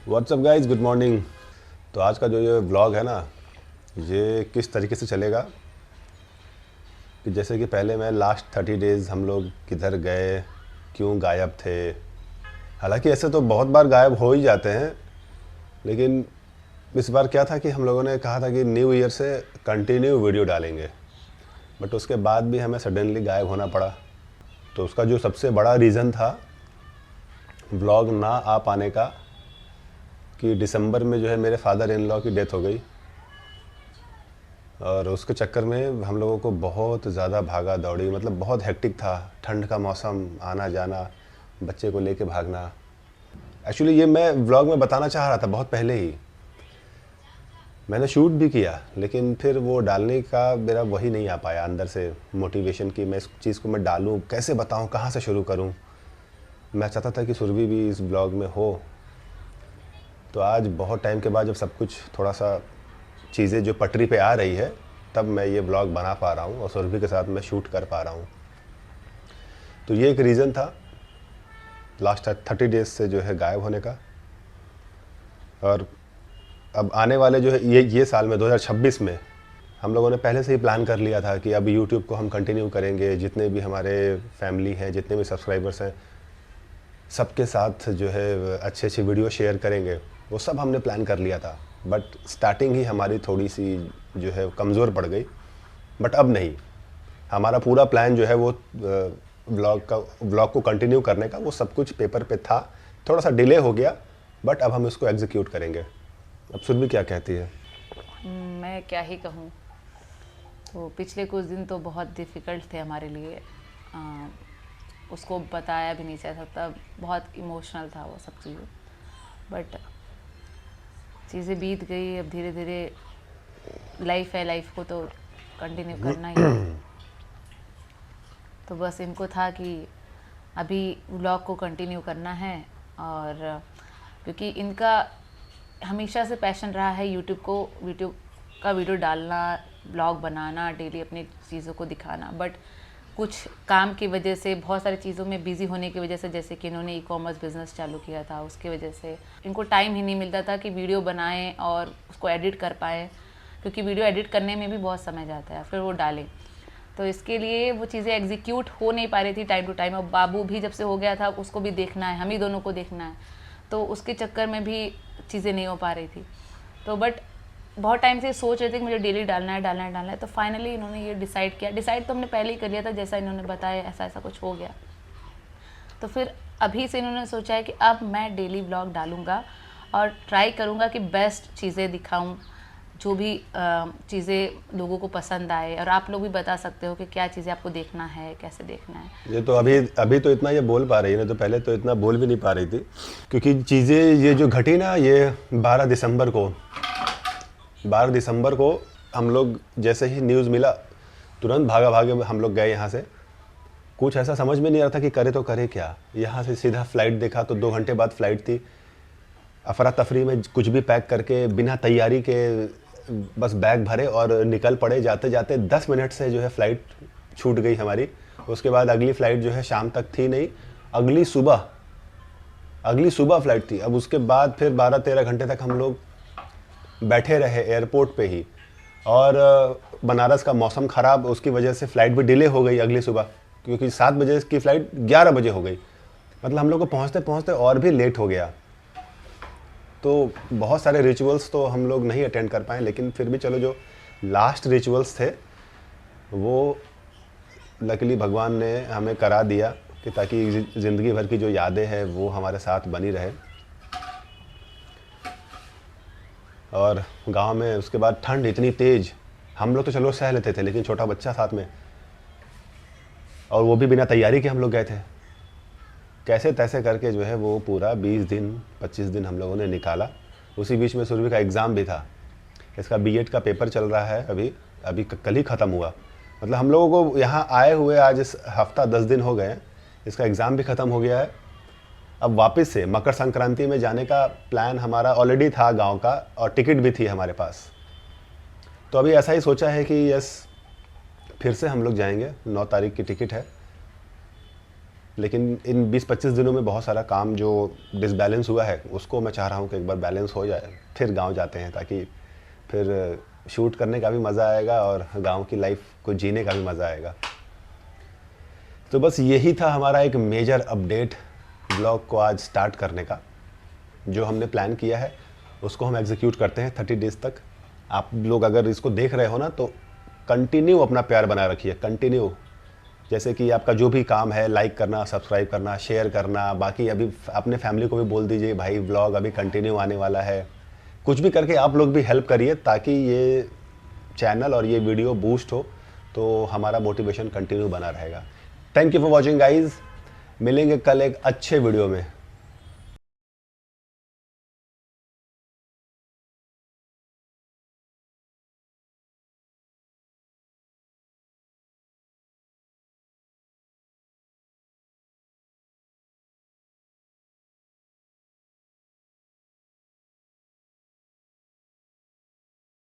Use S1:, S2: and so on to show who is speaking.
S1: What's up guys, good morning. तो आज का जो ये व्लॉग है ना, ये किस तरीके से चलेगा कि जैसे कि पहले मैं लास्ट 30 डेज़ हम लोग किधर गए, क्यों गायब थे। हालांकि ऐसे तो बहुत बार गायब हो ही जाते हैं, लेकिन इस बार क्या था कि हम लोगों ने कहा था कि न्यू ईयर से कंटिन्यू वीडियो डालेंगे, बट उसके बाद भी हमें सडनली गायब होना पड़ा। तो उसका जो सबसे बड़ा रीज़न था व्लॉग ना आ पाने का कि दिसंबर में जो है मेरे फादर इन लॉ की डेथ हो गई, और उसके चक्कर में हम लोगों को बहुत ज़्यादा भागा दौड़ी, मतलब बहुत हेक्टिक था। ठंड का मौसम, आना जाना, बच्चे को लेके भागना। एक्चुअली ये मैं व्लॉग में बताना चाह रहा था बहुत पहले ही, मैंने शूट भी किया, लेकिन फिर वो डालने का मेरा वही नहीं आ पाया अंदर से मोटिवेशन कि मैं इस चीज़ को मैं डालूँ, कैसे बताऊँ, कहाँ से शुरू करूँ। मैं चाहता था कि सुरभि भी इस ब्लॉग में हो। तो आज बहुत टाइम के बाद जब सब कुछ थोड़ा सा चीज़ें जो पटरी पे आ रही है, तब मैं ये ब्लॉग बना पा रहा हूँ और सुरभि के साथ मैं शूट कर पा रहा हूँ। तो ये एक रीज़न था लास्ट 30 डेज से जो है गायब होने का। और अब आने वाले जो है ये साल में 2026 में हम लोगों ने पहले से ही प्लान कर लिया था कि अब यूट्यूब को हम कंटिन्यू करेंगे। जितने भी हमारे फैमिली हैं, जितने भी सब्सक्राइबर्स हैं, सबके साथ जो है अच्छी अच्छी वीडियो शेयर करेंगे, वो सब हमने प्लान कर लिया था। बट स्टार्टिंग ही हमारी थोड़ी सी जो है कमज़ोर पड़ गई। बट अब नहीं, हमारा पूरा प्लान जो है वो व्लॉग को कंटिन्यू करने का, वो सब कुछ पेपर पे था। थोड़ा सा डिले हो गया, बट अब हम इसको एग्जीक्यूट करेंगे। अब सुरभि क्या कहती है?
S2: मैं क्या ही कहूँ। तो पिछले कुछ दिन तो बहुत डिफ़िकल्ट थे हमारे लिए। उसको बताया भी नहीं जा सकता, बहुत इमोशनल था वो सब चीज़ें। बट चीज़ें बीत गई, अब धीरे धीरे लाइफ है, लाइफ को तो कंटिन्यू करना ही है। तो बस इनको था कि अभी व्लॉग को कंटिन्यू करना है, और क्योंकि इनका हमेशा से पैशन रहा है यूट्यूब का वीडियो डालना, ब्लॉग बनाना, डेली अपनी चीज़ों को दिखाना। बट कुछ काम की वजह से, बहुत सारी चीज़ों में बिज़ी होने की वजह से, जैसे कि इन्होंने ई-कॉमर्स बिज़नेस चालू किया था, उसकी वजह से इनको टाइम ही नहीं मिलता था कि वीडियो बनाएं और उसको एडिट कर पाएँ, क्योंकि वीडियो एडिट करने में भी बहुत समय जाता है, फिर वो डालें। तो इसके लिए वो चीज़ें एग्जीक्यूट हो नहीं पा रही थी टाइम टू टाइम। अब बाबू भी जब से हो गया था, उसको भी देखना है, हम ही दोनों को देखना है, तो उसके चक्कर में भी चीज़ें नहीं हो पा रही थी। तो बट बहुत टाइम से सोच रहे थे कि मुझे डेली डालना है। तो फाइनली इन्होंने ये डिसाइड किया। डिसाइड तो हमने पहले ही कर लिया था, जैसा इन्होंने बताया ऐसा ऐसा कुछ हो गया। तो फिर अभी से इन्होंने सोचा है कि अब मैं डेली ब्लॉग डालूँगा और ट्राई करूँगा कि बेस्ट चीज़ें दिखाऊँ, जो भी चीज़ें लोगों को पसंद आए। और आप लोग भी बता सकते हो कि क्या चीज़ें आपको देखना है, कैसे देखना है।
S1: ये तो अभी तो इतना ये बोल पा रही है, तो पहले तो इतना बोल भी नहीं पा रही थी, क्योंकि चीज़ें ये जो घटी ना, ये 12 दिसंबर को हम लोग जैसे ही न्यूज़ मिला, तुरंत भागा भागे हम लोग गए यहाँ से। कुछ ऐसा समझ में नहीं आ रहा था कि करे तो करे क्या। यहाँ से सीधा फ़्लाइट देखा तो 2 घंटे बाद फ़्लाइट थी। अफरा तफरी में कुछ भी पैक करके बिना तैयारी के बस बैग भरे और निकल पड़े। जाते जाते 10 मिनट से जो है फ़्लाइट छूट गई हमारी। उसके बाद अगली फ़्लाइट जो है शाम तक थी नहीं, अगली सुबह फ़्लाइट थी। अब उसके बाद फिर 12-13 घंटे तक हम लोग बैठे रहे एयरपोर्ट पे ही, और बनारस का मौसम ख़राब, उसकी वजह से फ़्लाइट भी डिले हो गई अगली सुबह, क्योंकि 7 बजे की फ़्लाइट 11 बजे हो गई। मतलब हम लोग को पहुँचते पहुँचते और भी लेट हो गया। तो बहुत सारे रिचुअल्स तो हम लोग नहीं अटेंड कर पाए, लेकिन फिर भी चलो, जो लास्ट रिचुअल्स थे वो लकीली भगवान ने हमें करा दिया, कि ताकि ज़िंदगी भर की जो यादें हैं वो हमारे साथ बनी रहे। और गांव में उसके बाद ठंड इतनी तेज़, हम लोग तो चलो सह लेते थे, लेकिन छोटा बच्चा साथ में, और वो भी बिना तैयारी के हम लोग गए थे। कैसे तैसे करके जो है वो पूरा 20 दिन 25 दिन हम लोगों ने निकाला। उसी बीच में सुरभि का एग्ज़ाम भी था। इसका बीएड का पेपर चल रहा है, अभी कल ही ख़त्म हुआ। मतलब हम लोगों को यहाँ आए हुए आज इस हफ्ता 10 दिन हो गए हैं। इसका एग्ज़ाम भी ख़त्म हो गया है। अब वापस से मकर संक्रांति में जाने का प्लान हमारा ऑलरेडी था गांव का, और टिकट भी थी हमारे पास। तो अभी ऐसा ही सोचा है कि यस, फिर से हम लोग जाएंगे। 9 तारीख की टिकट है। लेकिन इन 20-25 दिनों में बहुत सारा काम जो डिसबैलेंस हुआ है उसको मैं चाह रहा हूँ कि एक बार बैलेंस हो जाए, फिर गांव जाते हैं, ताकि फिर शूट करने का भी मज़ा आएगा और गांव की लाइफ को जीने का भी मज़ा आएगा। तो बस यही था हमारा एक मेजर अपडेट ब्लॉग को आज स्टार्ट करने का। जो हमने प्लान किया है उसको हम एग्जीक्यूट करते हैं 30 डेज़ तक। आप लोग अगर इसको देख रहे हो ना तो कंटिन्यू अपना प्यार बनाए रखिए, कंटिन्यू। जैसे कि आपका जो भी काम है, लाइक करना, सब्सक्राइब करना, शेयर करना, बाकी अभी अपने फैमिली को भी बोल दीजिए भाई व्लॉग अभी कंटिन्यू आने वाला है। कुछ भी करके आप लोग भी हेल्प करिए ताकि ये चैनल और ये वीडियो बूस्ट हो, तो हमारा मोटिवेशन कंटिन्यू बना रहेगा। Thank you for watching guys. मिलेंगे कल एक अच्छे वीडियो में।